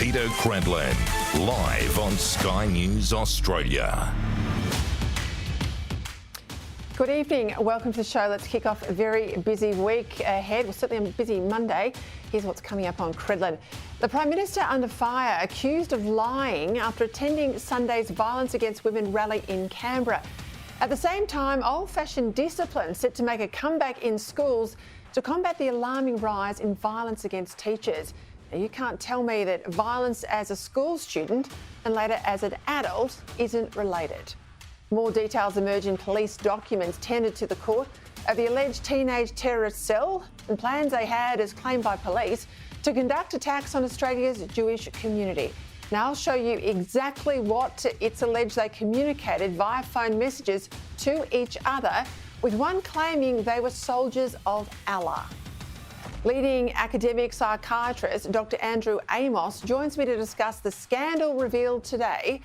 Peter Credlin, live on Sky News Australia. Good evening. Welcome to the show. Let's kick off a very busy week ahead. Well, certainly a busy Monday. Here's what's coming up on Credlin. The Prime Minister under fire, accused of lying after attending Sunday's Violence Against Women rally in Canberra. At the same time, old-fashioned discipline set to make a comeback in schools to combat the alarming rise in violence against teachers. Now, you can't tell me that violence as a school student and later as an adult isn't related. More details emerge in police documents tendered to the court of the alleged teenage terrorist cell and plans they had, as claimed by police, to conduct attacks on Australia's Jewish community. Now, I'll show you exactly what it's alleged they communicated via phone messages to each other, with one claiming they were soldiers of Allah. Leading academic psychiatrist Dr. Andrew Amos joins me to discuss the scandal revealed today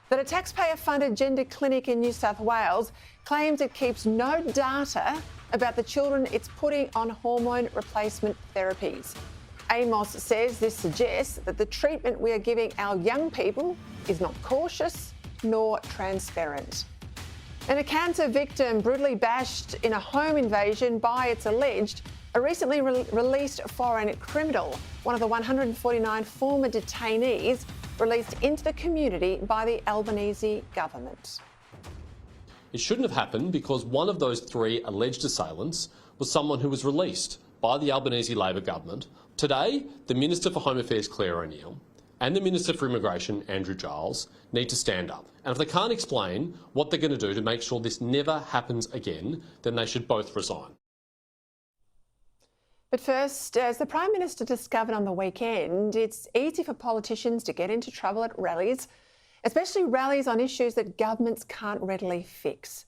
that a taxpayer-funded gender clinic in New South Wales claims it keeps no data about the children it's putting on hormone replacement therapies. Amos says this suggests that the treatment we are giving our young people is not cautious nor transparent. And a cancer victim brutally bashed in a home invasion by, it's alleged, a recently released foreign criminal, one of the 149 former detainees released into the community by the Albanese government. It shouldn't have happened because one of those three alleged assailants was someone who was released by the Albanese Labor government. Today, the Minister for Home Affairs, Claire O'Neill, and the Minister for Immigration, Andrew Giles, need to stand up. And if they can't explain what they're going to do to make sure this never happens again, then they should both resign. But first, as the Prime Minister discovered on the weekend, it's easy for politicians to get into trouble at rallies, especially rallies on issues that governments can't readily fix.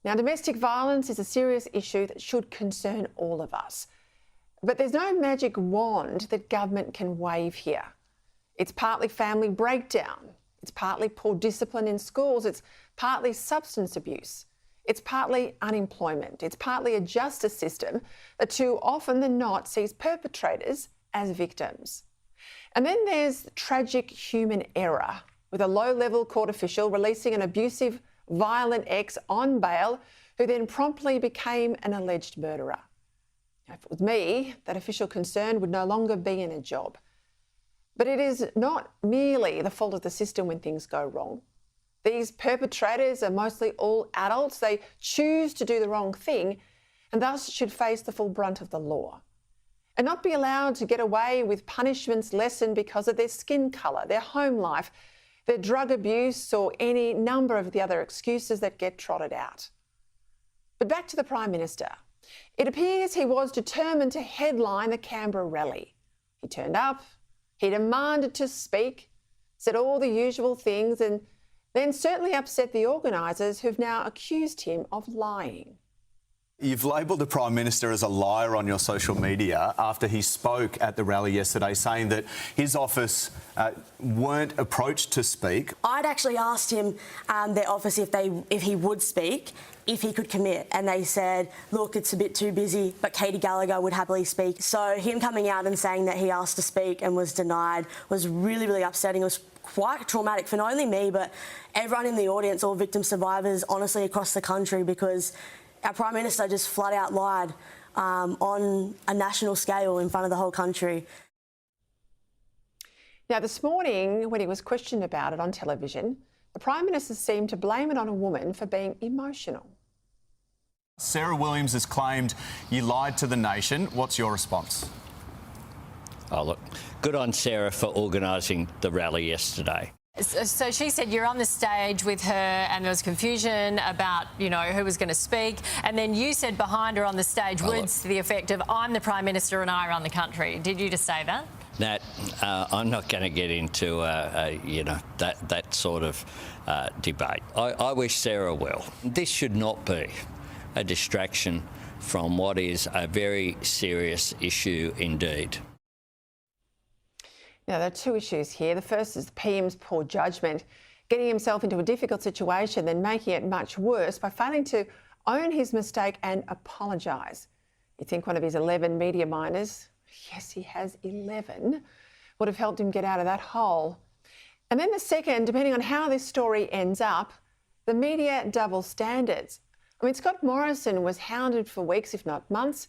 Now, domestic violence is a serious issue that should concern all of us. But there's no magic wand that government can wave here. It's partly family breakdown. It's partly poor discipline in schools. It's partly substance abuse. It's partly unemployment. It's partly a justice system that too often than not sees perpetrators as victims. And then there's tragic human error, with a low-level court official releasing an abusive, violent ex on bail who then promptly became an alleged murderer. Now, if it was me, that official concerned would no longer be in a job. But it is not merely the fault of the system when things go wrong. These perpetrators are mostly all adults. They choose to do the wrong thing and thus should face the full brunt of the law and not be allowed to get away with punishments lessened because of their skin colour, their home life, their drug abuse or any number of the other excuses that get trotted out. But back to the Prime Minister. It appears he was determined to headline the Canberra rally. He turned up, he demanded to speak, said all the usual things and then certainly upset the organisers who've now accused him of lying. You've labelled the Prime Minister as a liar on your social media after he spoke at the rally yesterday, saying that his office weren't approached to speak. I'd actually asked him, their office, if he would speak, if he could commit, and they said, look, it's a bit too busy, but Katie Gallagher would happily speak. So him coming out and saying that he asked to speak and was denied was really, really upsetting. It was quite traumatic for not only me, but everyone in the audience, all victim survivors, honestly, across the country, because our Prime Minister just flat out lied on a national scale in front of the whole country. Now, this morning, when he was questioned about it on television, the Prime Minister seemed to blame it on a woman for being emotional. Sarah Williams has claimed you lied to the nation. What's your response? Oh, look, good on Sarah for organising the rally yesterday. So she said you're on the stage with her and there was confusion about, you know, who was going to speak. And then you said behind her on the stage words to the effect of, I'm the Prime Minister and I run the country. Did you just say that? Nat, I'm not going to get into, that sort of debate. I wish Sarah well. This should not be a distraction from what is a very serious issue indeed. Now, there are two issues here. The first is the PM's poor judgment, getting himself into a difficult situation, then making it much worse by failing to own his mistake and apologise. You'd think one of his 11 media minors, yes, he has 11, would have helped him get out of that hole. And then the second, depending on how this story ends up, the media double standards. I mean, Scott Morrison was hounded for weeks, if not months,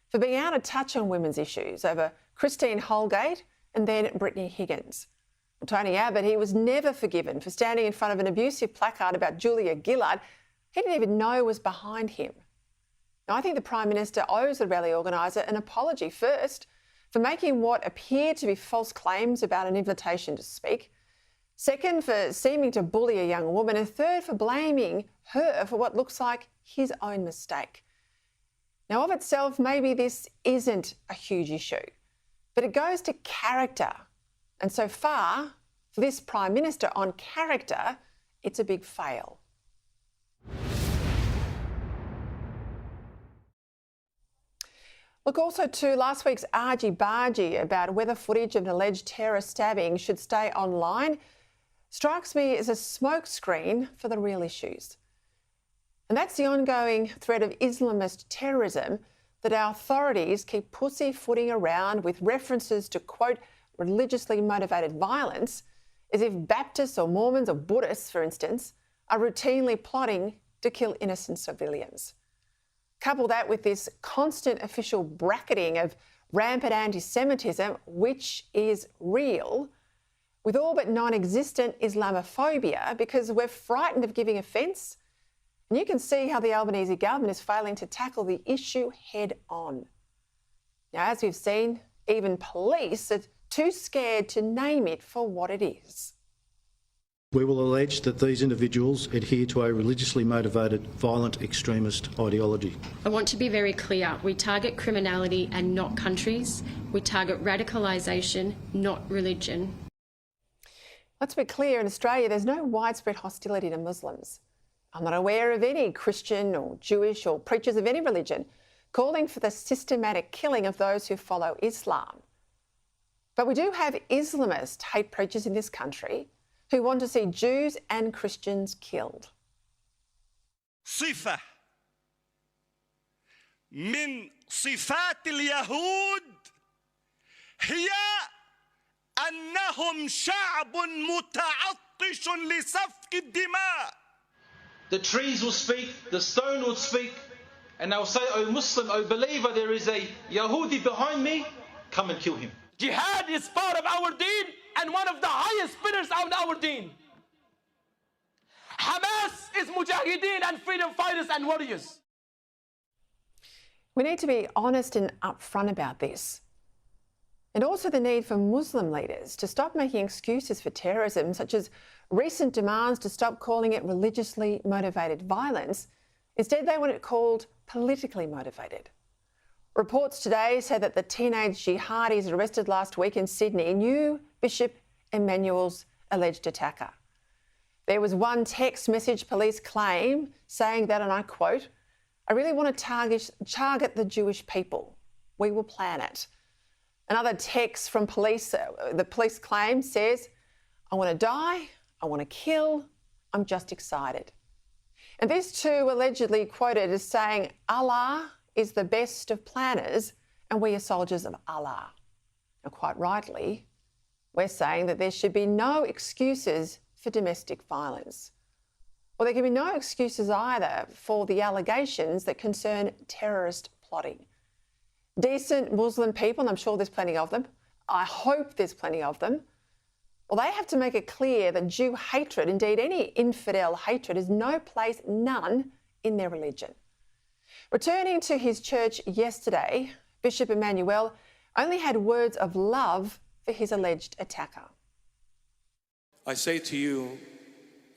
for being out of touch on women's issues over Christine Holgate and then Brittany Higgins. Tony Abbott, he was never forgiven for standing in front of an abusive placard about Julia Gillard he didn't even know was behind him. Now, I think the Prime Minister owes the rally organiser an apology, first, for making what appeared to be false claims about an invitation to speak, second, for seeming to bully a young woman, and third, for blaming her for what looks like his own mistake. Now, of itself, maybe this isn't a huge issue, but it goes to character. And so far, for this Prime Minister on character, it's a big fail. Look also to last week's argy-bargy about whether footage of an alleged terrorist stabbing should stay online strikes me as a smokescreen for the real issues. And that's the ongoing threat of Islamist terrorism that our authorities keep pussyfooting around with references to, quote, religiously motivated violence, as if Baptists or Mormons or Buddhists, for instance, are routinely plotting to kill innocent civilians. Couple that with this constant official bracketing of rampant anti-Semitism, which is real, with all but non-existent Islamophobia, because we're frightened of giving offence, and you can see how the Albanese government is failing to tackle the issue head on. Now, as we've seen, even police are too scared to name it for what it is. We will allege that these individuals adhere to a religiously motivated, violent extremist ideology. I want to be very clear. We target criminality and not countries. We target radicalisation, not religion. Let's be clear, in Australia there's no widespread hostility to Muslims. I'm not aware of any Christian or Jewish or preachers of any religion calling for the systematic killing of those who follow Islam. But we do have Islamist hate preachers in this country who want to see Jews and Christians killed. صفة من صفات اليهود هي أنهم شعب متعطش لسفك الدماء. The trees will speak, the stone will speak, and they'll say, "O Muslim, O believer, there is a Yahudi behind me, come and kill him." Jihad is part of our deen and one of the highest pillars of our deen. Hamas is mujahideen and freedom fighters and warriors. We need to be honest and upfront about this. And also the need for Muslim leaders to stop making excuses for terrorism, such as recent demands to stop calling it religiously motivated violence. Instead, they want it called politically motivated. Reports today say that the teenage jihadis arrested last week in Sydney knew Bishop Emmanuel's alleged attacker. There was one text message police claim saying that, and I quote, "I really want to target the Jewish people. We will plan it." Another text from police, the police claim says, "I want to die, I want to kill, I'm just excited." And these two allegedly quoted as saying, "Allah is the best of planners and we are soldiers of Allah." And quite rightly, we're saying that there should be no excuses for domestic violence. Well, there can be no excuses either for the allegations that concern terrorist plotting. Decent Muslim people, and I'm sure there's plenty of them, I hope there's plenty of them, well, they have to make it clear that Jew hatred, indeed any infidel hatred, has no place, none, in their religion. Returning to his church yesterday, Bishop Emmanuel only had words of love for his alleged attacker. I say to you,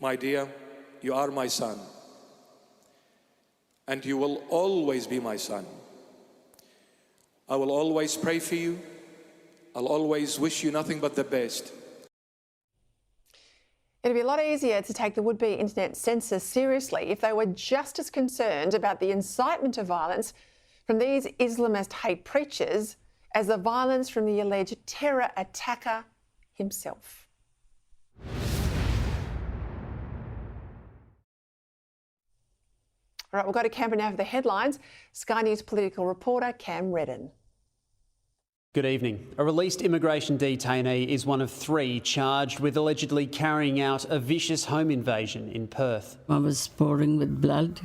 my dear, you are my son, and you will always be my son. I will always pray for you. I'll always wish you nothing but the best. It'd be a lot easier to take the would-be internet censors seriously if they were just as concerned about the incitement to violence from these Islamist hate preachers as the violence from the alleged terror attacker himself. All right, we'll go to Canberra now for the headlines. Sky News political reporter Cam Redden. Good evening. A released immigration detainee is one of 3 charged with allegedly carrying out a vicious home invasion in Perth. I was pouring with blood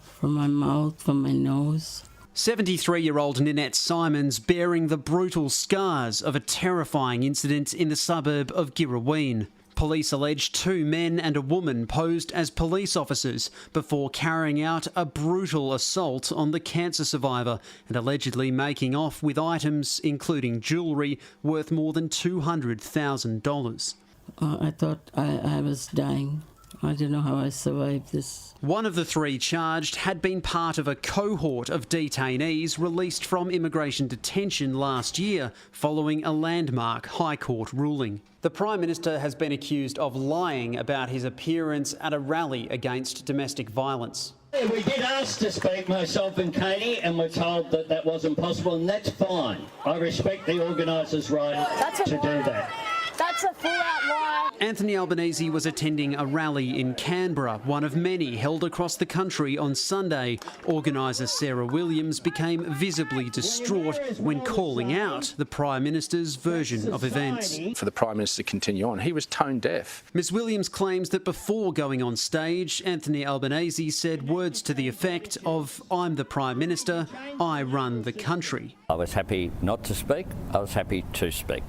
from my mouth, from my nose. 73-year-old Ninette Simons bearing the brutal scars of a terrifying incident in the suburb of Girraween. Police allege 2 men and a woman posed as police officers before carrying out a brutal assault on the cancer survivor and allegedly making off with items including jewellery worth more than $200,000. I thought I was dying. I don't know how I survived this. One of the 3 charged had been part of a cohort of detainees released from immigration detention last year following a landmark High Court ruling. The Prime Minister has been accused of lying about his appearance at a rally against domestic violence. We did ask to speak, myself and Katie, and we're told that that wasn't possible, and that's fine. I respect the organisers' right to do that. That's a full-out lie. Anthony Albanese was attending a rally in Canberra, one of many held across the country on Sunday. Organiser Sarah Williams became visibly distraught when calling out the Prime Minister's version of events. For the Prime Minister to continue on, he was tone deaf. Ms Williams claims that before going on stage, Anthony Albanese said words to the effect of, "I'm the Prime Minister, I run the country." I was happy not to speak. I was happy to speak.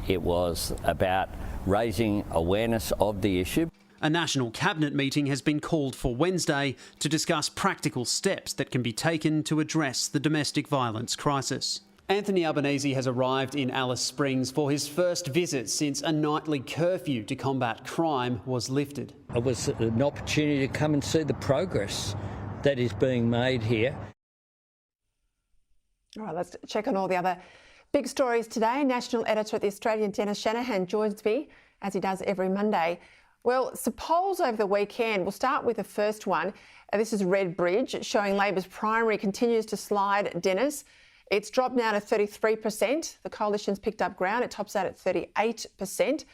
It was about raising awareness of the issue. A National Cabinet meeting has been called for Wednesday to discuss practical steps that can be taken to address the domestic violence crisis. Anthony Albanese has arrived in Alice Springs for his first visit since a nightly curfew to combat crime was lifted. It was an opportunity to come and see the progress that is being made here. All right, let's check on all the other big stories today. National editor at The Australian, Dennis Shanahan, joins me, as he does every Monday. Well, some polls over the weekend. We'll start with the first one. This is Red Bridge, showing Labor's primary continues to slide, Dennis. It's dropped now to 33%. The coalition's picked up ground. It tops out at 38%.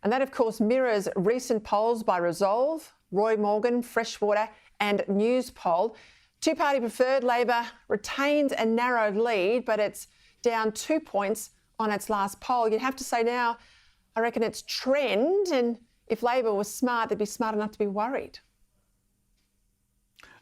And that, of course, mirrors recent polls by Resolve, Roy Morgan, Freshwater and Newspoll. Two-party preferred Labor retains a narrowed lead, but it's down 2 points on its last poll. You'd have to say now, I reckon it's trend, and if Labor was smart, they'd be smart enough to be worried.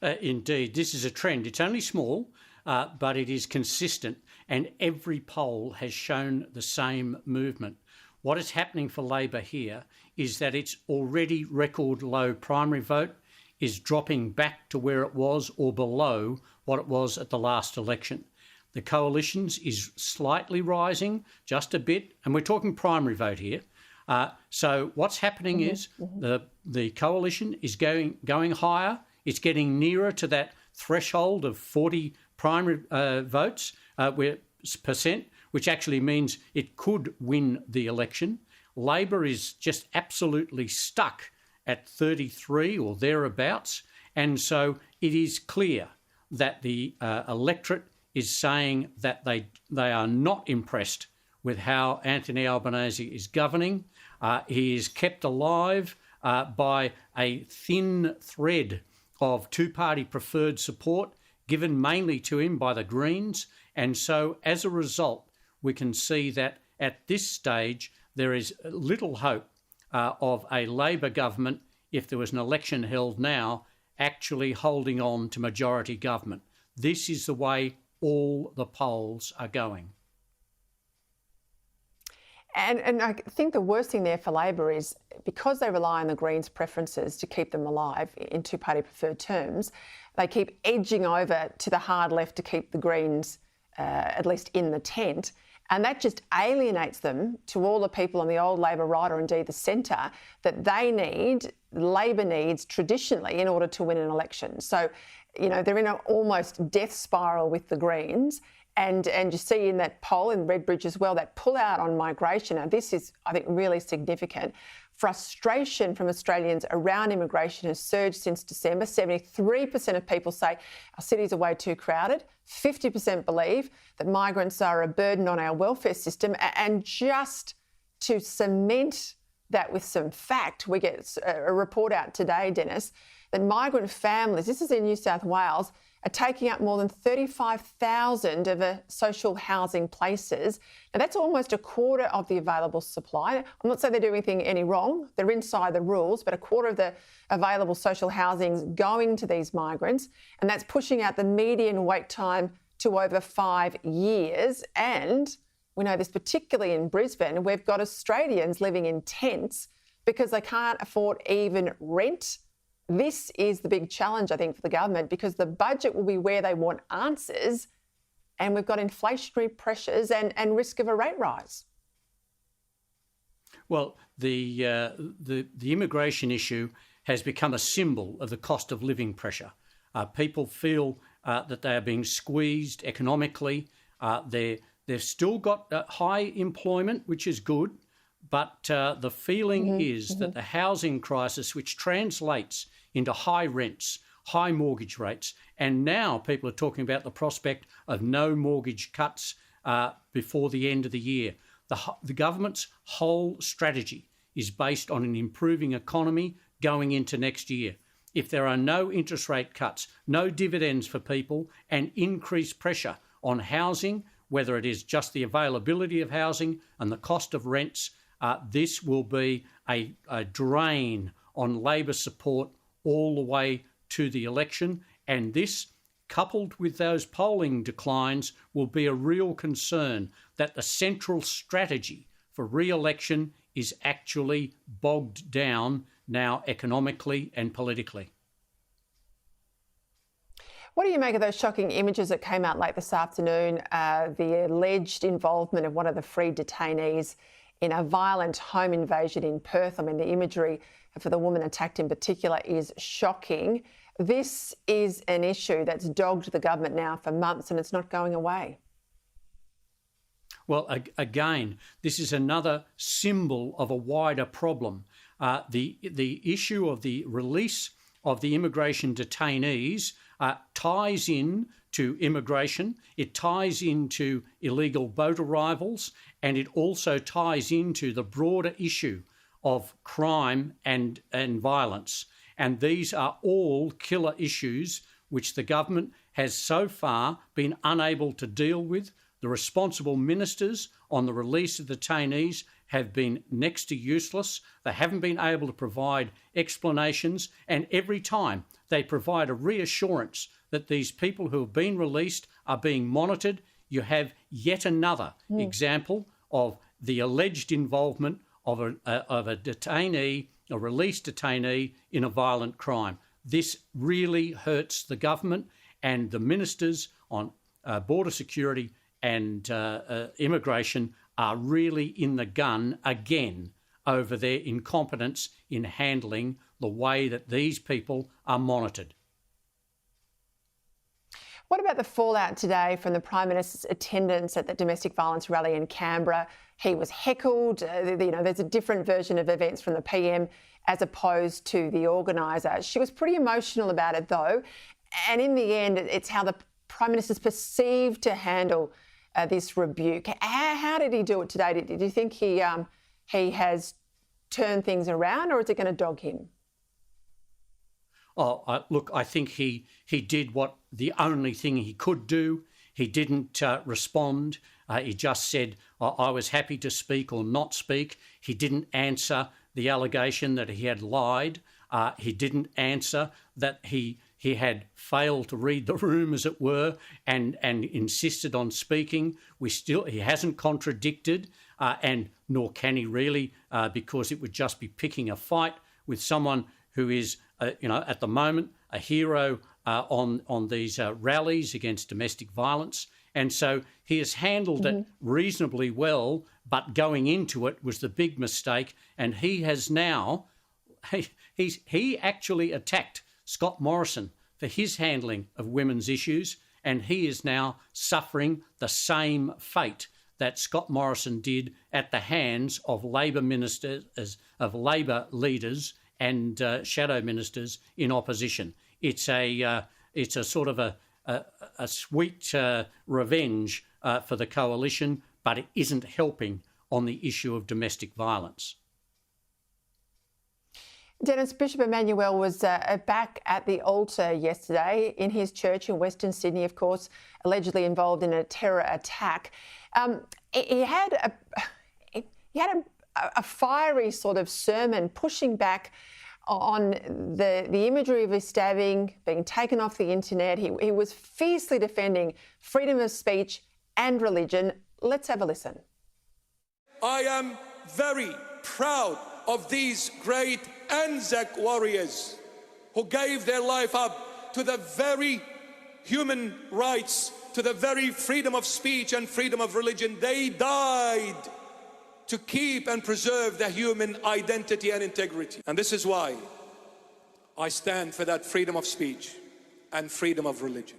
Indeed, this is a trend. It's only small, but it is consistent, and every poll has shown the same movement. What is happening for Labor here is that its already record low primary vote is dropping back to where it was or below what it was at the last election. The Coalition's is slightly rising, just a bit, and we're talking primary vote here. So what's happening is the Coalition is going higher. It's getting nearer to that threshold of 40 primary votes percent, which actually means it could win the election. Labor is just absolutely stuck at 33 or thereabouts, and so it is clear that the electorate is saying that they are not impressed with how Anthony Albanese is governing. He is kept alive by a thin thread of two-party preferred support given mainly to him by the Greens. And so as a result, we can see that at this stage, there is little hope of a Labor government, if there was an election held now, actually holding on to majority government. This is the way all the polls are going. And I think the worst thing there for Labor is because they rely on the Greens' preferences to keep them alive in two-party preferred terms, they keep edging over to the hard left to keep the Greens at least in the tent. And that just alienates them to all the people on the old Labor right or indeed the centre that Labor needs traditionally in order to win an election. So, you know, they're in an almost death spiral with the Greens. And you see in that poll in Redbridge as well, that pull out on migration. Now, this is, I think, really significant. Frustration from Australians around immigration has surged since December. 73% of people say our cities are way too crowded. 50% believe that migrants are a burden on our welfare system. And just to cement that with some fact, we get a report out today, Dennis, that migrant families, this is in New South Wales, are taking up more than 35,000 of the social housing places. Now, that's almost a quarter of the available supply. I'm not saying they're doing anything any wrong. They're inside the rules, but a quarter of the available social housing is going to these migrants, and that's pushing out the median wait time to over 5 years. And we know this particularly in Brisbane. We've got Australians living in tents because they can't afford even rent. This is the big challenge, I think, for the government, because the budget will be where they want answers, and we've got inflationary pressures and risk of a rate rise. Well, the immigration issue has become a symbol of the cost of living pressure. People feel that they are being squeezed economically. They've still got high employment, which is good, but the feeling is that the housing crisis, which translates into high rents, high mortgage rates, and now people are talking about the prospect of no mortgage cuts before the end of the year. The government's whole strategy is based on an improving economy going into next year. If there are no interest rate cuts, no dividends for people, and increased pressure on housing, whether it is just the availability of housing and the cost of rents, this will be a drain on Labor support all the way to the election. And this, coupled with those polling declines, will be a real concern that the central strategy for re-election is actually bogged down now economically and politically. What do you make of those shocking images that came out late this afternoon? The alleged involvement of one of the freed detainees in a violent home invasion in Perth. I mean, the imagery for the woman attacked in particular is shocking. This is an issue that's dogged the government now for months, and it's not going away. Well, again, this is another symbol of a wider problem. The issue of the release of the immigration detainees ties in to immigration, it ties into illegal boat arrivals, and it also ties into the broader issue of crime and violence. And these are all killer issues which the government has so far been unable to deal with. The responsible ministers on the release of the detainees have been next to useless. They haven't been able to provide explanations, and every time they provide a reassurance that these people who have been released are being monitored, you have yet another example of the alleged involvement of a detainee, a released detainee, in a violent crime. This really hurts the government, and the ministers on border security and immigration are really in the gun again over their incompetence in handling the way that these people are monitored. What about the fallout today from the Prime Minister's attendance at the domestic violence rally in Canberra? He was heckled. There's a different version of events from the PM as opposed to the organiser. She was pretty emotional about it, though. And in the end, it's how the Prime Minister's perceived to handle this rebuke. How did he do it today? Did you think he has turned things around, or is it going to dog him? Look, I think he did what the only thing he could do. He didn't respond. He just said, I was happy to speak or not speak. He didn't answer the allegation that he had lied. He didn't answer that he had failed to read the room, as it were, and insisted on speaking. He hasn't contradicted, and nor can he really, because it would just be picking a fight with someone who is, at the moment, a hero on these rallies against domestic violence. And so he has handled it reasonably well, but going into it was the big mistake. And he has now, he actually attacked Scott Morrison for his handling of women's issues, and he is now suffering the same fate that Scott Morrison did at the hands of Labor ministers, of Labor leaders and shadow ministers in opposition. It's a sort of a sweet revenge for the coalition, but it isn't helping on the issue of domestic violence. Dennis, Bishop Emmanuel was back at the altar yesterday in his church in Western Sydney, of course, allegedly involved in a terror attack. He had a fiery sort of sermon pushing back on the imagery of his stabbing being taken off the internet. He was fiercely defending freedom of speech and religion. Let's have a listen. I am very proud of these great Anzac warriors who gave their life up to the very human rights, to the very freedom of speech and freedom of religion. They died to keep and preserve the human identity and integrity. And this is why I stand for that freedom of speech and freedom of religion.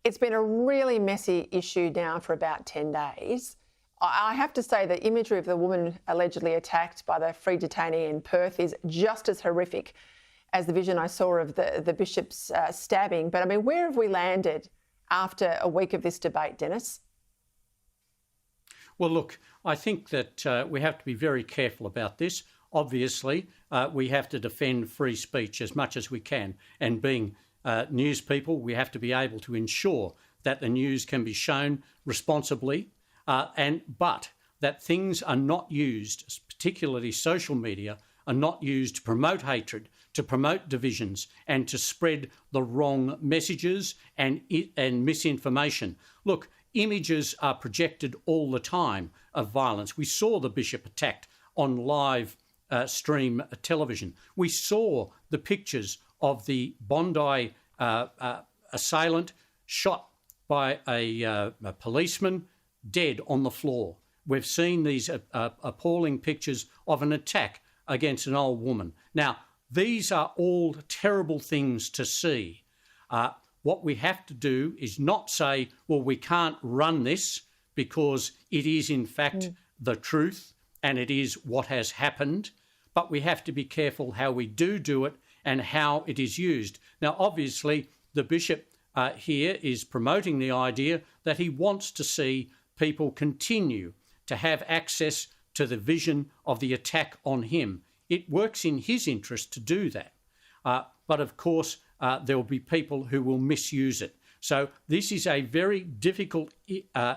It's been a really messy issue now for about 10 days. I have to say the imagery of the woman allegedly attacked by the free detainee in Perth is just as horrific as the vision I saw of the bishop's stabbing. But I mean, where have we landed after a week of this debate, Dennis? Well, look, I think that we have to be very careful about this. Obviously, we have to defend free speech as much as we can. And being news people, we have to be able to ensure that the news can be shown responsibly, but that things are not used, particularly social media, are not used to promote hatred, to promote divisions and to spread the wrong messages and misinformation. Look, images are projected all the time of violence. We saw the bishop attacked on live stream television. We saw the pictures of the Bondi assailant shot by a policeman dead on the floor. We've seen these appalling pictures of an attack against an old woman. Now, these are all terrible things to see. What we have to do is not say, well, we can't run this because it is in fact the truth and it is what has happened, but we have to be careful how we do it and how it is used. Now, obviously, the bishop here is promoting the idea that he wants to see people continue to have access to the vision of the attack on him. It works in his interest to do that. But of course, there will be people who will misuse it. So this is a very difficult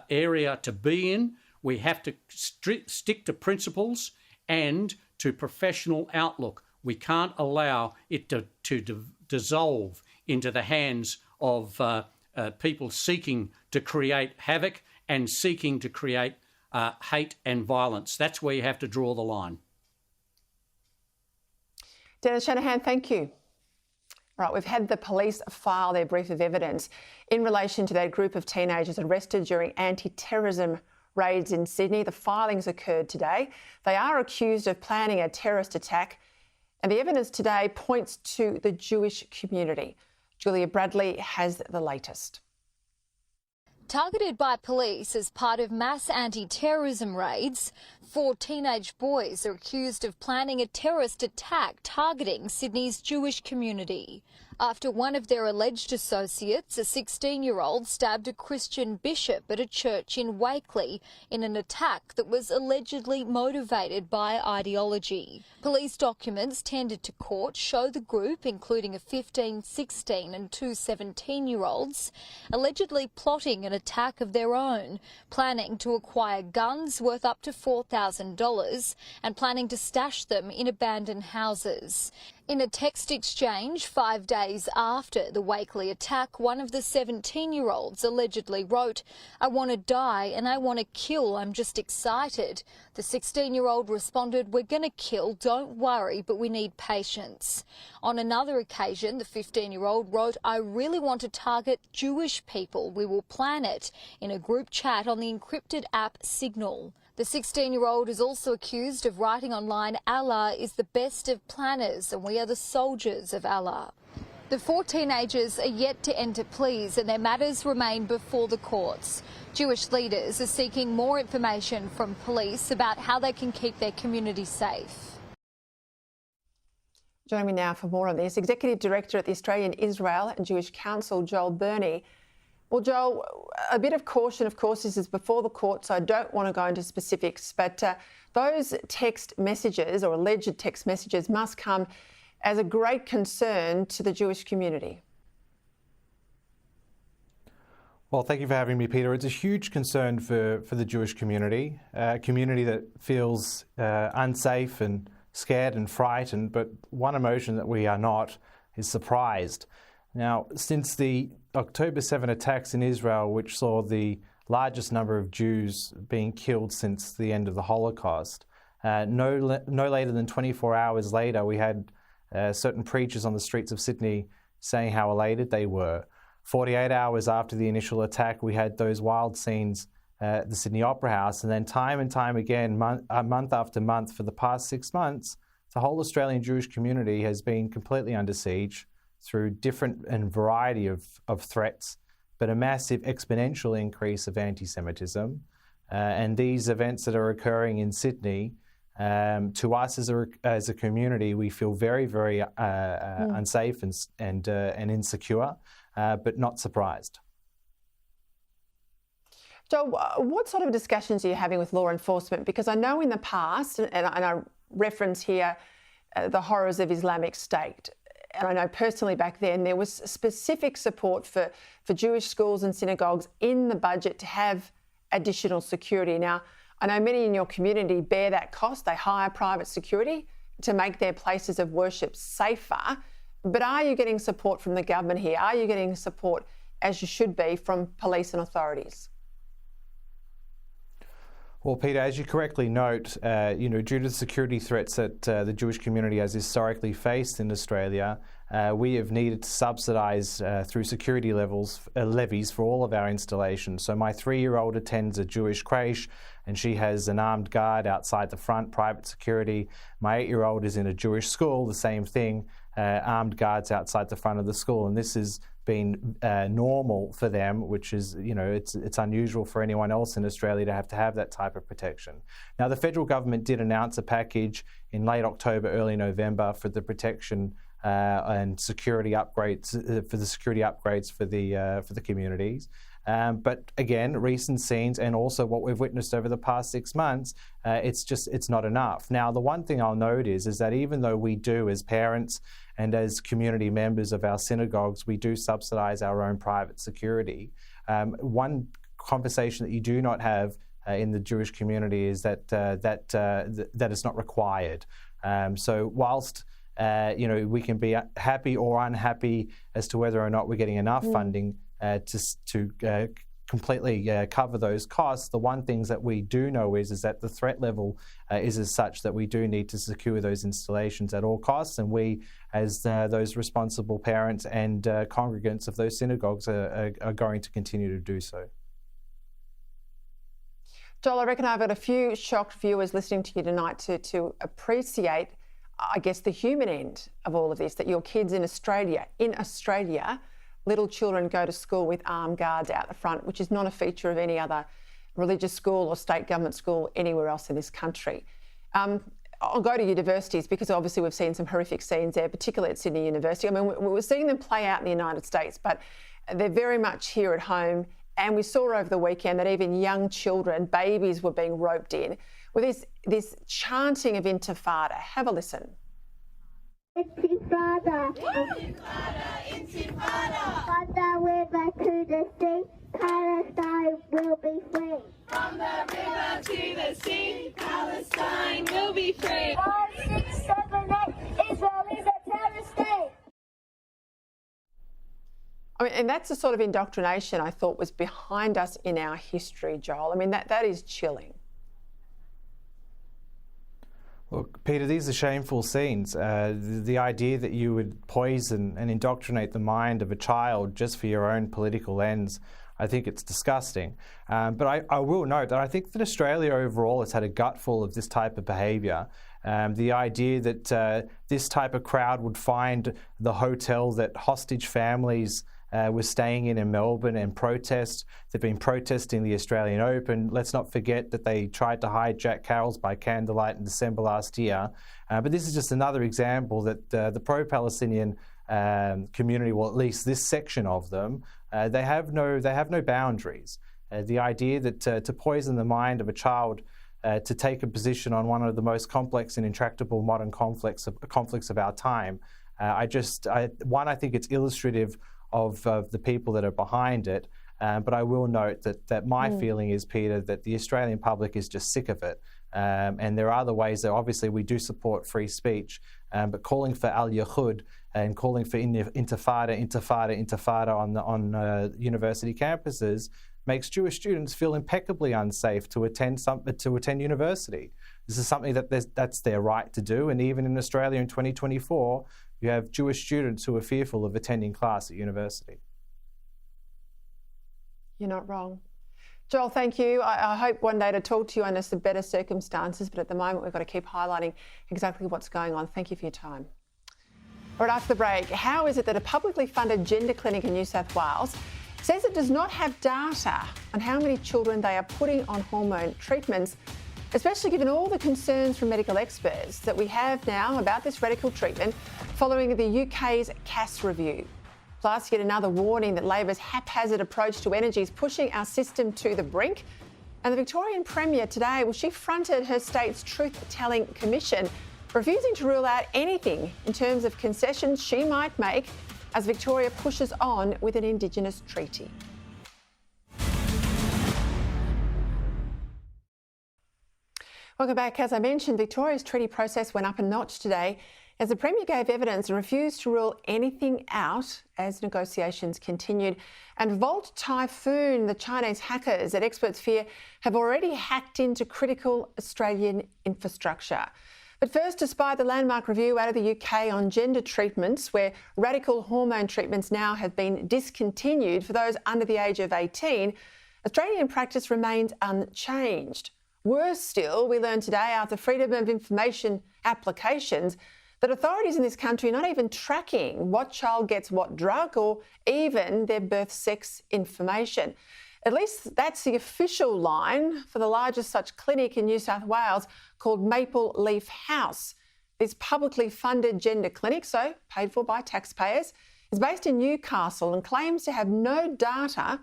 area to be in. We have to stick to principles and to professional outlook. We can't allow it to dissolve into the hands of people seeking to create havoc and seeking to create hate and violence. That's where you have to draw the line. Dennis Shanahan, thank you. All right, we've had the police file their brief of evidence in relation to that group of teenagers arrested during anti-terrorism raids in Sydney. The filings occurred today. They are accused of planning a terrorist attack, and the evidence today points to the Jewish community. Julia Bradley has the latest. Targeted by police as part of mass anti-terrorism raids, 4 teenage boys are accused of planning a terrorist attack targeting Sydney's Jewish community. After one of their alleged associates, a 16-year-old, stabbed a Christian bishop at a church in Wakeley in an attack that was allegedly motivated by ideology. Police documents tendered to court show the group, including a 15, 16 and 2 17-year-olds, allegedly plotting an attack of their own, planning to acquire guns worth up to $4,000 and planning to stash them in abandoned houses. In a text exchange 5 days after the Wakeley attack, one of the 17-year-olds allegedly wrote, "I want to die and I want to kill, I'm just excited." The 16-year-old responded, "We're going to kill, don't worry, but we need patience." On another occasion, the 15-year-old wrote, "I really want to target Jewish people, we will plan it," in a group chat on the encrypted app Signal. The 16-year-old is also accused of writing online, "Allah is the best of planners and we are the soldiers of Allah." The 4 teenagers are yet to enter pleas and their matters remain before the courts. Jewish leaders are seeking more information from police about how they can keep their community safe. Joining me now for more on this, Executive Director at the Australian Israel and Jewish Council, Joel Burney. Well, Joel, a bit of caution, of course, this is before the court, so I don't want to go into specifics, but those text messages or alleged text messages must come as a great concern to the Jewish community. Well, thank you for having me, Peter. It's a huge concern for the Jewish community, a community that feels unsafe and scared and frightened, but one emotion that we are not is surprised. Now, since the October 7 attacks in Israel, which saw the largest number of Jews being killed since the end of the Holocaust, no later than 24 hours later, we had certain preachers on the streets of Sydney saying how elated they were. 48 hours after the initial attack, we had those wild scenes at the Sydney Opera House. And then time and time again, month after month, for the past 6 months, the whole Australian Jewish community has been completely under siege through different and variety of threats, but a massive exponential increase of anti-Semitism. And these events that are occurring in Sydney, to us as a community, we feel very, very unsafe and insecure, but not surprised. Joel, what sort of discussions are you having with law enforcement? Because I know in the past, and I reference here the horrors of Islamic State, and I know personally back then there was specific support for Jewish schools and synagogues in the budget to have additional security. Now, I know many in your community bear that cost. They hire private security to make their places of worship safer. But are you getting support from the government here? Are you getting support, as you should be, from police and authorities? Well, Peter, as you correctly note, due to the security threats that the Jewish community has historically faced in Australia, we have needed to subsidise through security levies for all of our installations. So my 3-year-old attends a Jewish creche, and she has an armed guard outside the front, private security. My 8-year-old is in a Jewish school, the same thing, armed guards outside the front of the school, and this has been normal for them, which is, it's unusual for anyone else in Australia to have that type of protection. Now, the federal government did announce a package in late October, early November for the protection and security upgrades for the communities. But again, recent scenes and also what we've witnessed over the past 6 months, it's not enough. Now, the one thing I'll note is that even though we do, as parents and as community members of our synagogues, we do subsidise our own private security. One conversation that you do not have in the Jewish community is that it's not required. So whilst we can be happy or unhappy as to whether or not we're getting enough funding to completely cover those costs, the one things that we do know is that the threat level is as such that we do need to secure those installations at all costs, and we, as those responsible parents and congregants of those synagogues, are going to continue to do so. Joel, I reckon I've got a few shocked viewers listening to you tonight to appreciate, I guess, the human end of all of this, that your kids in Australia, little children go to school with armed guards out the front, which is not a feature of any other religious school or state government school anywhere else in this country. I'll go to universities because obviously we've seen some horrific scenes there, particularly at Sydney University. I mean, we're seeing them play out in the United States, but they're very much here at home. And we saw over the weekend that even young children, babies, were being roped in with this chanting of Intifada. Have a listen. Intifada, Intifada, Intifada. From the river to the sea, Palestine will be free. From the river to the sea, Palestine will be free. 5, 6, 7, 8, Israel is a terrorist state. I mean, and that's the sort of indoctrination I thought was behind us in our history, Joel. I mean, that is chilling. Look, Peter, these are shameful scenes. The idea that you would poison and indoctrinate the mind of a child just for your own political ends, I think it's disgusting. But I will note that I think that Australia overall has had a gutful of this type of behaviour. The idea that this type of crowd would find the hotel that hostage families were staying in Melbourne and protest. They've been protesting the Australian Open. Let's not forget that they tried to hijack carols by candlelight in December last year. But this is just another example that the pro-Palestinian community, well, at least this section of them, they have no boundaries. The idea that to poison the mind of a child, to take a position on one of the most complex and intractable modern conflicts of our time, I think it's illustrative of the people that are behind it. But I will note that my feeling is, Peter, that the Australian public is just sick of it. And there are other ways that obviously we do support free speech, but calling for al-Yahud and calling for intifada on university campuses makes Jewish students feel impeccably unsafe to attend university. This is something that's their right to do, and even in Australia in 2024, you have Jewish students who are fearful of attending class at university. You're not wrong. Joel, thank you. I hope one day to talk to you under some better circumstances, but at the moment we've got to keep highlighting exactly what's going on. Thank you for your time. All right, after the break, how is it that a publicly funded gender clinic in New South Wales says it does not have data on how many children they are putting on hormone treatments, especially given all the concerns from medical experts that we have now about this radical treatment following the UK's CAS review? Plus, yet another warning that Labor's haphazard approach to energy is pushing our system to the brink. And the Victorian Premier today, well, she fronted her state's truth-telling commission, refusing to rule out anything in terms of concessions she might make as Victoria pushes on with an Indigenous treaty. Welcome back. As I mentioned, Victoria's treaty process went up a notch today as the Premier gave evidence and refused to rule anything out as negotiations continued. And Volt Typhoon, the Chinese hackers that experts fear have already hacked into critical Australian infrastructure. But first, despite the landmark review out of the UK on gender treatments, where radical hormone treatments now have been discontinued for those under the age of 18, Australian practice remains unchanged. Worse still, we learned today after Freedom of Information applications that authorities in this country are not even tracking what child gets what drug or even their birth sex information. At least that's the official line for the largest such clinic in New South Wales called Maple Leaf House. This publicly funded gender clinic, so paid for by taxpayers, is based in Newcastle and claims to have no data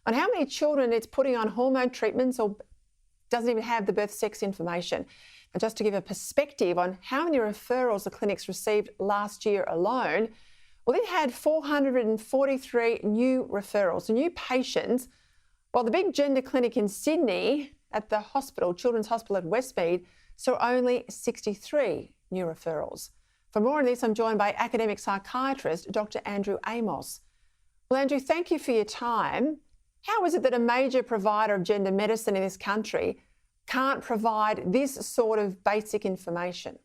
on how many children it's putting on hormone treatments or doesn't even have the birth sex information. And just to give a perspective on how many referrals the clinics received last year alone, well, it had 443 new referrals, new patients, while the big gender clinic in Sydney at the hospital, Children's Hospital at Westmead, saw only 63 new referrals. For more on this, I'm joined by academic psychiatrist Dr. Andrew Amos. Well, Andrew, thank you for your time. How is it that a major provider of gender medicine in this country can't provide this sort of basic information?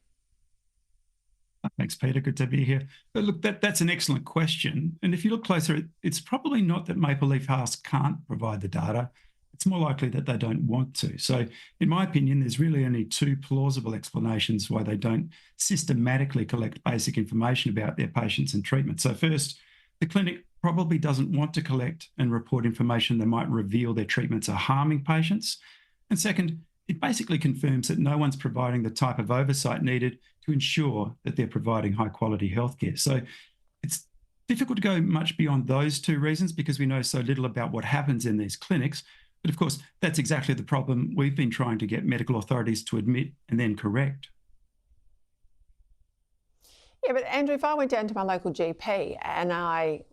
Thanks, Peter. Good to be here. But look, that's an excellent question. And if you look closer, it's probably not that Maple Leaf House can't provide the data. It's more likely that they don't want to. So in my opinion, there's really only two plausible explanations why they don't systematically collect basic information about their patients and treatment. So first, the clinic probably doesn't want to collect and report information that might reveal their treatments are harming patients. And second, it basically confirms that no one's providing the type of oversight needed to ensure that they're providing high-quality healthcare. So it's difficult to go much beyond those two reasons because we know so little about what happens in these clinics. But of course, that's exactly the problem we've been trying to get medical authorities to admit and then correct. Yeah, but Andrew, if I went down to my local GP and I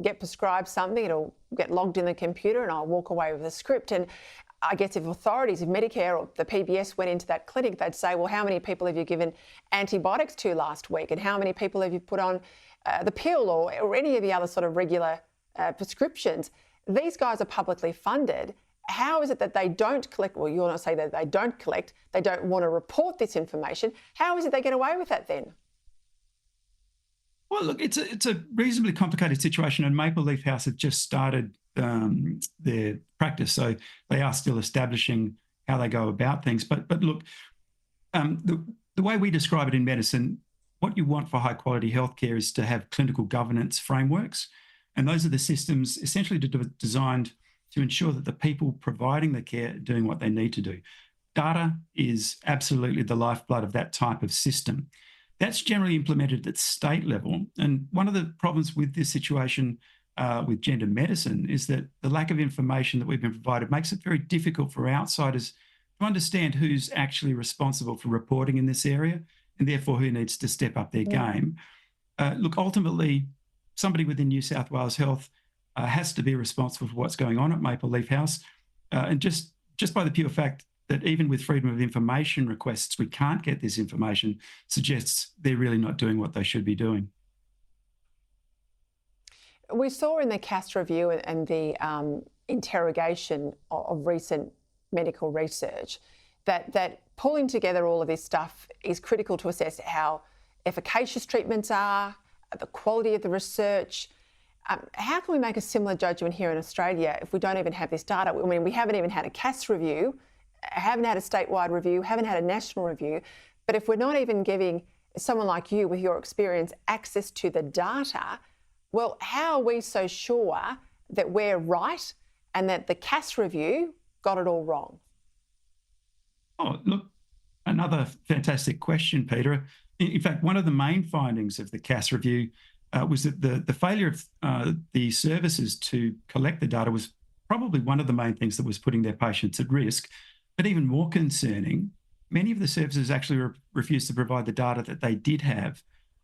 get prescribed something, it'll get logged in the computer and I'll walk away with a script. And I guess if authorities, if Medicare or the PBS went into that clinic, they'd say, well, how many people have you given antibiotics to last week? And how many people have you put on the pill or any of the other sort of regular prescriptions? These guys are publicly funded. How is it that they don't collect? Well, you'll not say that they don't collect. They don't want to report this information. How is it they get away with that then? Well, look, it's a reasonably complicated situation, and Maple Leaf House have just started their practice, so they are still establishing how they go about things. But look, the way we describe it in medicine, what you want for high quality healthcare is to have clinical governance frameworks, and those are the systems essentially designed to ensure that the people providing the care are doing what they need to do. Data is absolutely the lifeblood of that type of system. That's generally implemented at state level. And one of the problems with this situation with gender medicine is that the lack of information that we've been provided makes it very difficult for outsiders to understand who's actually responsible for reporting in this area and therefore who needs to step up their game. Look, ultimately, somebody within New South Wales Health has to be responsible for what's going on at Maple Leaf House. And just by the pure fact that even with freedom of information requests, we can't get this information, suggests they're really not doing what they should be doing. We saw in the CAS review and the interrogation of recent medical research that pulling together all of this stuff is critical to assess how efficacious treatments are, the quality of the research. How can we make a similar judgment here in Australia if we don't even have this data? I mean, we haven't even had a CAS review, haven't had a statewide review, haven't had a national review. But if we're not even giving someone like you with your experience access to the data, well, how are we so sure that we're right and that the CAS review got it all wrong? Oh, look, another fantastic question, Peter. In fact, one of the main findings of the CAS review was that the failure of the services to collect the data was probably one of the main things that was putting their patients at risk. But even more concerning, many of the services actually refused to provide the data that they did have.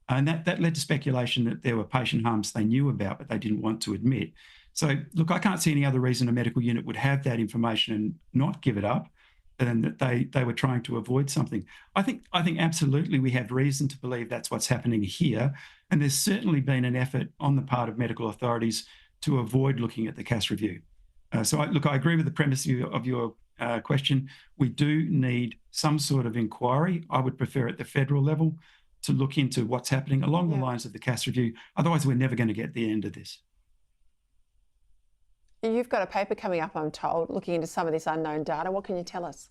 And that led to speculation that there were patient harms they knew about, but they didn't want to admit. So, look, I can't see any other reason a medical unit would have that information and not give it up than that they were trying to avoid something. I think absolutely we have reason to believe that's what's happening here. And there's certainly been an effort on the part of medical authorities to avoid looking at the CAS review. So, I agree with the premise of your question. We do need some sort of inquiry. I would prefer at the federal level to look into what's happening along the lines of the CAS review. Otherwise, we're never going to get the end of this. You've got a paper coming up, I'm told, looking into some of this unknown data. What can you tell us?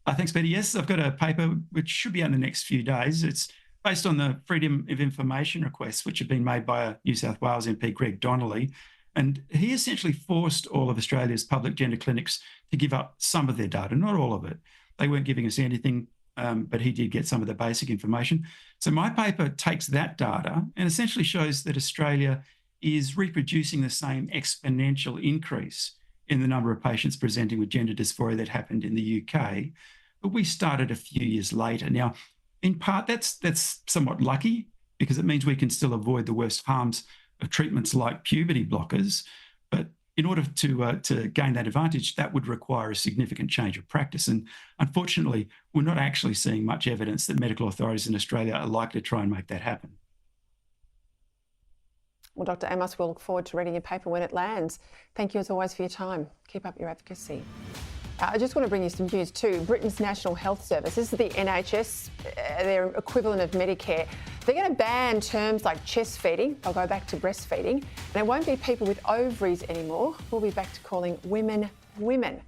Thanks, Betty. Yes, I've got a paper which should be out in the next few days. It's based on the freedom of information requests which have been made by New South Wales MP Greg Donnelly. And he essentially forced all of Australia's public gender clinics to give up some of their data, not all of it. They weren't giving us anything, but he did get some of the basic information. So my paper takes that data and essentially shows that Australia is reproducing the same exponential increase in the number of patients presenting with gender dysphoria that happened in the UK, but we started a few years later. Now, in part, that's somewhat lucky because it means we can still avoid the worst harms of treatments like puberty blockers. But in order to gain that advantage, that would require a significant change of practice. And unfortunately, we're not actually seeing much evidence that medical authorities in Australia are likely to try and make that happen. Well, Dr. Amos, we'll look forward to reading your paper when it lands. Thank you as always for your time. Keep up your advocacy. I just want to bring you some news too. Britain's National Health Service, this is the NHS, their equivalent of Medicare. They're going to ban terms like chest feeding. They'll go back to breastfeeding. And it won't be people with ovaries anymore. We'll be back to calling women women.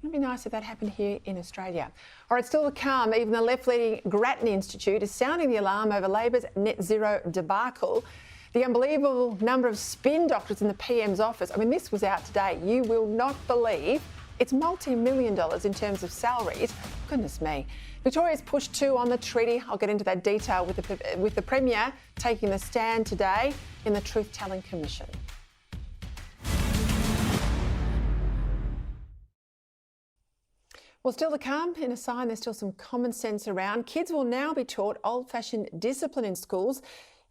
It'd be nice if that happened here in Australia. All right, still to come, even the left-leaning Credlin Institute is sounding the alarm over Labor's net zero debacle. The unbelievable number of spin doctors in the PM's office. I mean, this was out today. You will not believe it's multi-million dollars in terms of salaries. Goodness me. Victoria's pushed 2 on the treaty. I'll get into that detail with the Premier taking the stand today in the Truth-Telling Commission. Well, still to come, in a sign there's still some common sense around. Kids will now be taught old-fashioned discipline in schools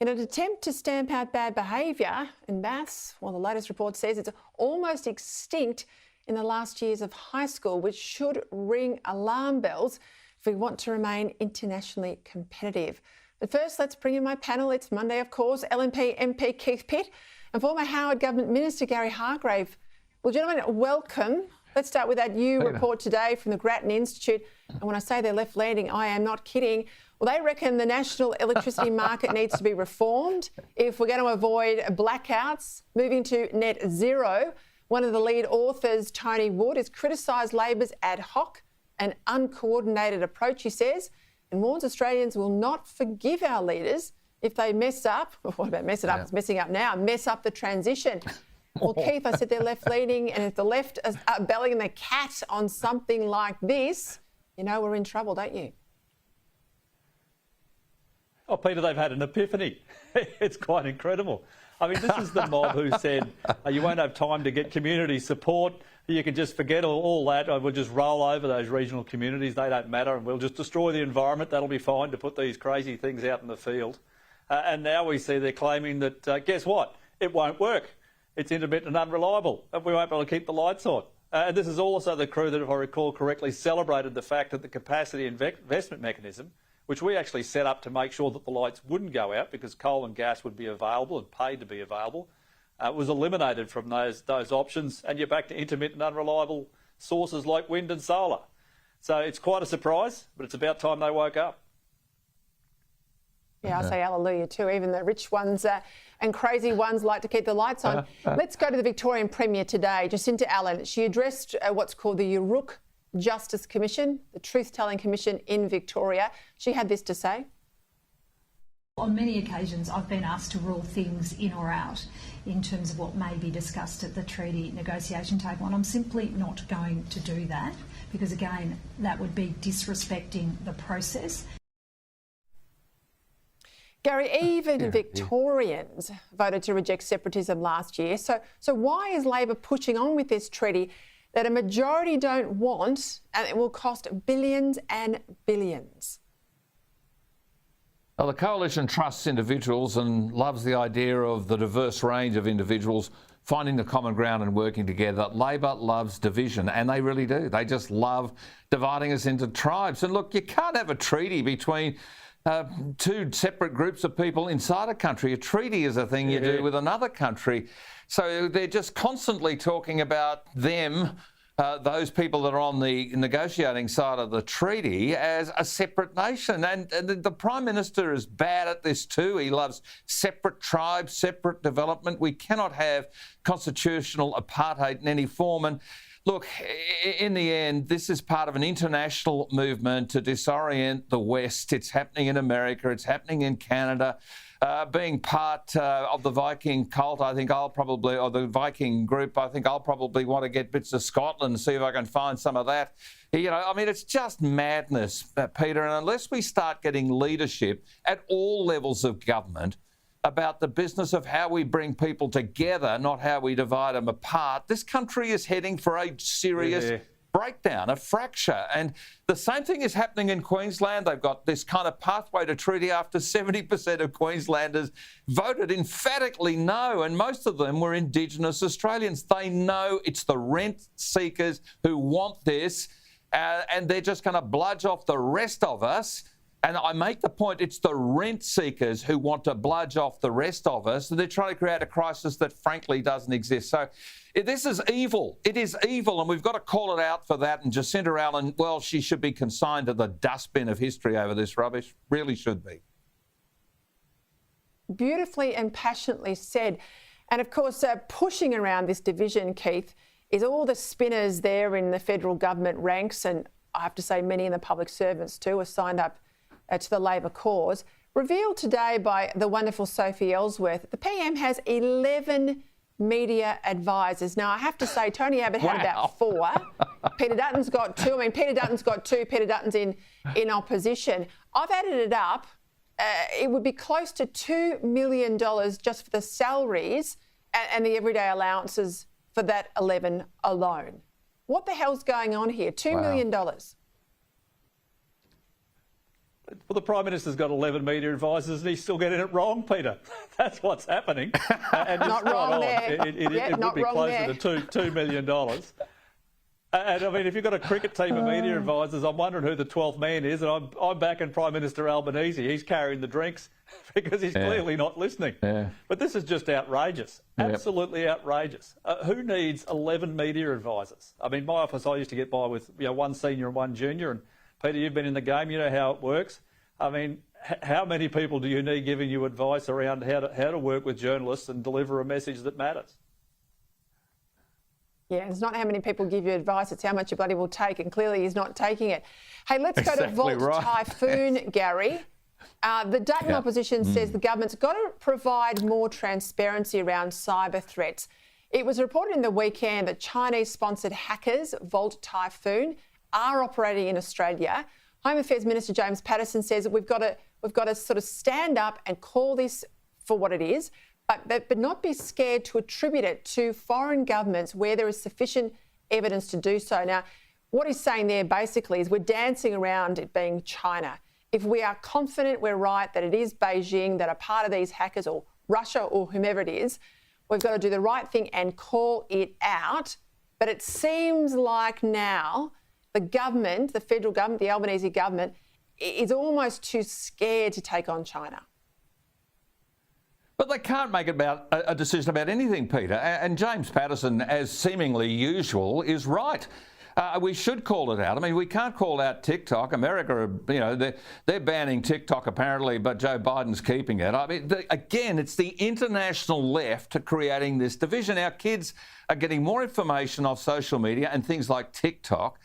in an attempt to stamp out bad behaviour in maths. Well, the latest report says it's almost extinct in the last years of high school, which should ring alarm bells if we want to remain internationally competitive. But first, let's bring in my panel. It's Monday, of course. LNP MP Keith Pitt and former Howard Government Minister Gary Hargrave. Well, gentlemen, welcome. Let's start with that new report today from the Credlin Institute. And when I say they're left-leaning, I am not kidding. Well, they reckon the national electricity market needs to be reformed if we're going to avoid blackouts, moving to net zero. One of the lead authors, Tony Wood, has criticised Labor's ad hoc and uncoordinated approach, he says, and warns Australians will not forgive our leaders if they mess up. What about mess it up? It's messing up now. Mess up the transition. Well, Keith, I said they're left-leaning, and if the left are bellying the cat on something like this, you know we're in trouble, don't you? Oh, Peter, they've had an epiphany. It's quite incredible. I mean, this is the mob who said, you won't have time to get community support. You can just forget all that. We'll just roll over those regional communities. They don't matter, and we'll just destroy the environment. That'll be fine to put these crazy things out in the field. And now we see they're claiming that, guess what? It won't work. It's intermittent and unreliable, and we won't be able to keep the lights on. And this is also the crew that, if I recall correctly, celebrated the fact that the capacity investment mechanism, which we actually set up to make sure that the lights wouldn't go out because coal and gas would be available and paid to be available, was eliminated from those options, and you're back to intermittent, unreliable sources like wind and solar. So it's quite a surprise, but it's about time they woke up. Yeah, I say hallelujah too. Even the rich ones and crazy ones like to keep the lights on. Let's go to the Victorian Premier today, Jacinta Allen. She addressed what's called the Yuruk Justice Commission, the Truth-Telling Commission in Victoria. She had this to say. On many occasions, I've been asked to rule things in or out in terms of what may be discussed at the treaty negotiation table, and I'm simply not going to do that because, again, that would be disrespecting the process. Gary, even Victorians voted to reject separatism last year. So why is Labor pushing on with this treaty that a majority don't want, and it will cost billions and billions? Well, the Coalition trusts individuals and loves the idea of the diverse range of individuals finding the common ground and working together. Labor loves division, and they really do. They just love dividing us into tribes. And look, you can't have a treaty between two separate groups of people inside a country. A treaty is a thing you do with another country. So they're just constantly talking about them, those people that are on the negotiating side of the treaty, as a separate nation. And the Prime Minister is bad at this too. He loves separate tribes, separate development. We cannot have constitutional apartheid in any form. And look, in the end, this is part of an international movement to disorient the West. It's happening in America. It's happening in Canada. Being part of the Viking cult, I think I'll probably, or the Viking group, I think I'll probably want to get bits of Scotland and see if I can find some of that. You know, I mean, it's just madness, Peter. And unless we start getting leadership at all levels of government about the business of how we bring people together, not how we divide them apart, this country is heading for a serious breakdown, a fracture. And the same thing is happening in Queensland. They've got this kind of pathway to treaty after 70% of Queenslanders voted emphatically no, and most of them were Indigenous Australians. They know it's the rent seekers who want this, and they're just going to bludge off the rest of us. And I make the point, it's the rent seekers who want to bludge off the rest of us, and they're trying to create a crisis that frankly doesn't exist. So this is evil. It is evil, and we've got to call it out for that. And Jacinta Allen, well, she should be consigned to the dustbin of history over this rubbish. Really should be. Beautifully and passionately said. And of course, pushing around this division, Keith, is all the spinners there in the federal government ranks, and I have to say many in the public servants too are signed up to the Labor cause. Revealed today by the wonderful Sophie Ellsworth, the PM has 11 media advisors. Now, I have to say, Tony Abbott had about 4. Peter Dutton's got 2. I mean, Peter Dutton's got 2. Peter Dutton's in opposition. I've added it up. It would be close to $2 million just for the salaries and the everyday allowances for that 11 alone. What the hell's going on here? $2 million. Well, the Prime Minister's got 11 media advisors and he's still getting it wrong, Peter. That's what's happening. And not wrong there. It would be closer to $2 million. And I mean, if you've got a cricket team of media advisors, I'm wondering who the 12th man is. And I'm backing Prime Minister Albanese. He's carrying the drinks because he's clearly not listening. But this is just outrageous. Absolutely outrageous. Who needs 11 media advisors? I mean, my office, I used to get by with one senior and one junior. And Peter, you've been in the game. You know how it works. I mean, how many people do you need giving you advice around how to work with journalists and deliver a message that matters? Yeah, it's not how many people give you advice, it's how much your bloody will take, and clearly he's not taking it. Hey, let's go to Volt Typhoon, Gary. The Dutton opposition says the government's got to provide more transparency around cyber threats. It was reported in the weekend that Chinese-sponsored hackers, Volt Typhoon, are operating in Australia. Home Affairs Minister James Patterson says that we've got to We've got to sort of stand up and call this for what it is, but not be scared to attribute it to foreign governments where there is sufficient evidence to do so. Now, what he's saying there basically is we're dancing around it being China. If we are confident we're right that it is Beijing that are part of these hackers, or Russia, or whomever it is, we've got to do the right thing and call it out. But it seems like now the government, the federal government, the Albanese government, is almost too scared to take on China. But they can't make about a decision about anything, Peter. And James Patterson, as seemingly usual, is right. We should call it out. I mean, we can't call out TikTok. America, you know, they're banning TikTok apparently, but Joe Biden's keeping it. I mean, again, it's the international left creating this division. Our kids are getting more information off social media and things like TikTok,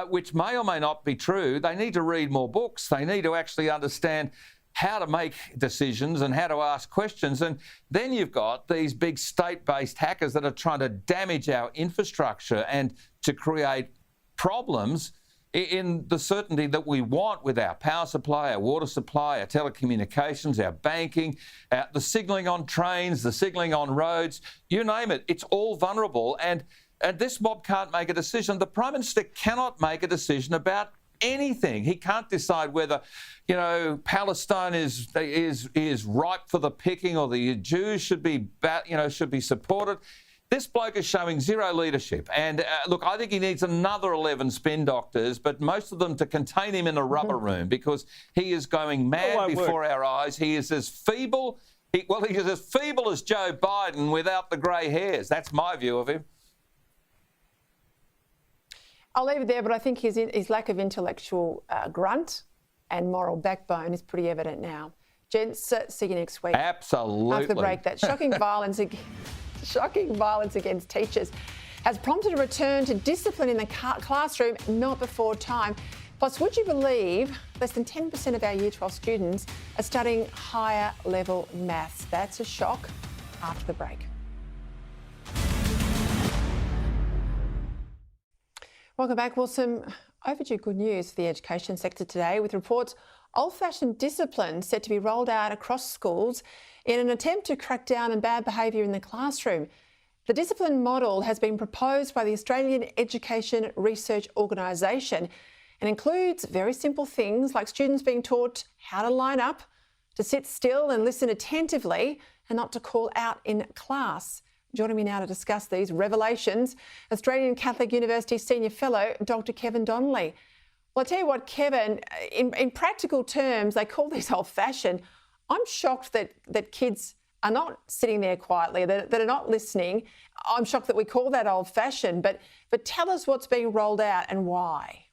which may or may not be true. They need to read more books. They need to actually understand how to make decisions and how to ask questions. And then you've got these big state-based hackers that are trying to damage our infrastructure and to create problems in the certainty that we want with our power supply, our water supply, our telecommunications, our banking, the signalling on trains, the signalling on roads, you name it. It's all vulnerable. And this mob can't make a decision. The Prime Minister cannot make a decision about anything. He can't decide whether, you know, Palestine is ripe for the picking, or the Jews should be supported. This bloke is showing zero leadership. And look, I think he needs another 11 spin doctors, but most of them to contain him in a rubber room, because he is going mad before our eyes. He is as feeble. He's as feeble as Joe Biden without the grey hairs. That's my view of him. I'll leave it there, but I think his lack of intellectual grunt and moral backbone is pretty evident now. Gents, see you next week. Absolutely. After the break, that shocking violence against teachers has prompted a return to discipline in the classroom, not before time. Plus, would you believe less than 10% of our Year 12 students are studying higher level maths? That's a shock. After the break. Welcome back. Well, some overdue good news for the education sector today, with reports old-fashioned discipline set to be rolled out across schools in an attempt to crack down on bad behaviour in the classroom. The discipline model has been proposed by the Australian Education Research Organisation and includes very simple things like students being taught how to line up, to sit still and listen attentively, and not to call out in class. Joining me now to discuss these revelations, Australian Catholic University Senior Fellow, Dr. Kevin Donnelly. Well, I tell you what, Kevin, in practical terms, they call this old-fashioned. I'm shocked that kids are not sitting there quietly, that are not listening. I'm shocked that we call that old-fashioned, but tell us what's being rolled out and why.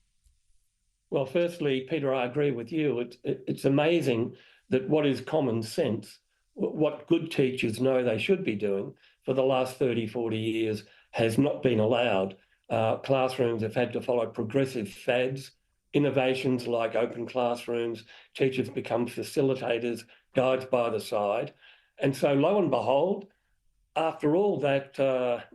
Well, firstly, Peter, I agree with you. It's amazing that what is common sense, what good teachers know they should be doing, for the last 30, 40 years has not been allowed. Classrooms have had to follow progressive fads, innovations like open classrooms, teachers become facilitators, guides by the side. And so lo and behold, after all that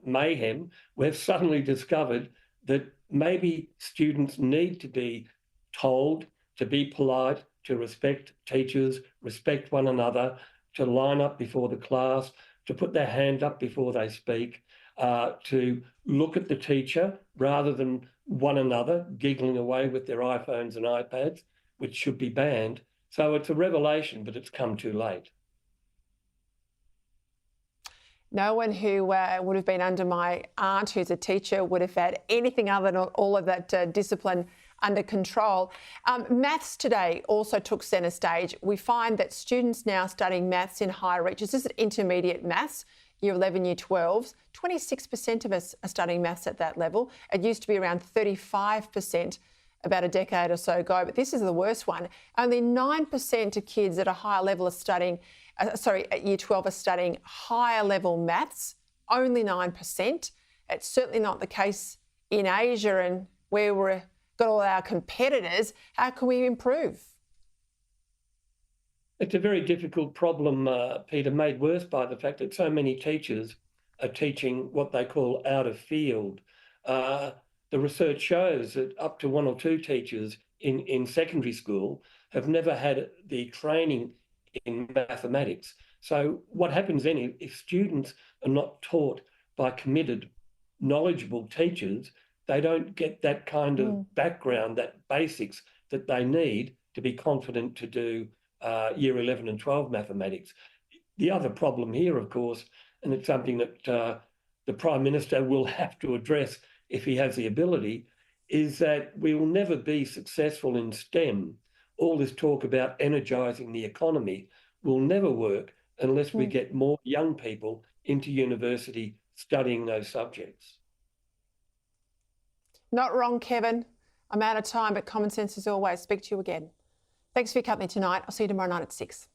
mayhem, we've suddenly discovered that maybe students need to be told to be polite, to respect teachers, respect one another, to line up before the class, to put their hand up before they speak, to look at the teacher rather than one another giggling away with their iPhones and iPads, which should be banned. So it's a revelation, but it's come too late. No one who would have been under my aunt, who's a teacher, would have had anything other than all of that discipline under control. Maths today also took centre stage. We find that students now studying maths in higher reaches, this is intermediate maths, Year 11, Year 12s, 26% of us are studying maths at that level. It used to be around 35% about a decade or so ago, but this is the worst one. Only 9% of kids at a higher level are studying, at Year 12 are studying higher level maths, only 9%. It's certainly not the case in Asia and where we're got all our competitors. How can we improve? It's a very difficult problem, Peter, made worse by the fact that so many teachers are teaching what they call out of field. The research shows that up to 1 or 2 teachers in secondary school have never had the training in mathematics. So what happens then if students are not taught by committed, knowledgeable teachers, they don't get that kind of background, that basics that they need to be confident to do year 11 and 12 mathematics. The other problem here, of course, and it's something that the Prime Minister will have to address if he has the ability, is that we will never be successful in STEM. All this talk about energising the economy will never work unless we get more young people into university studying those subjects. Not wrong, Kevin. I'm out of time, but common sense as always. Speak to you again. Thanks for your company tonight. I'll see you tomorrow night at 6.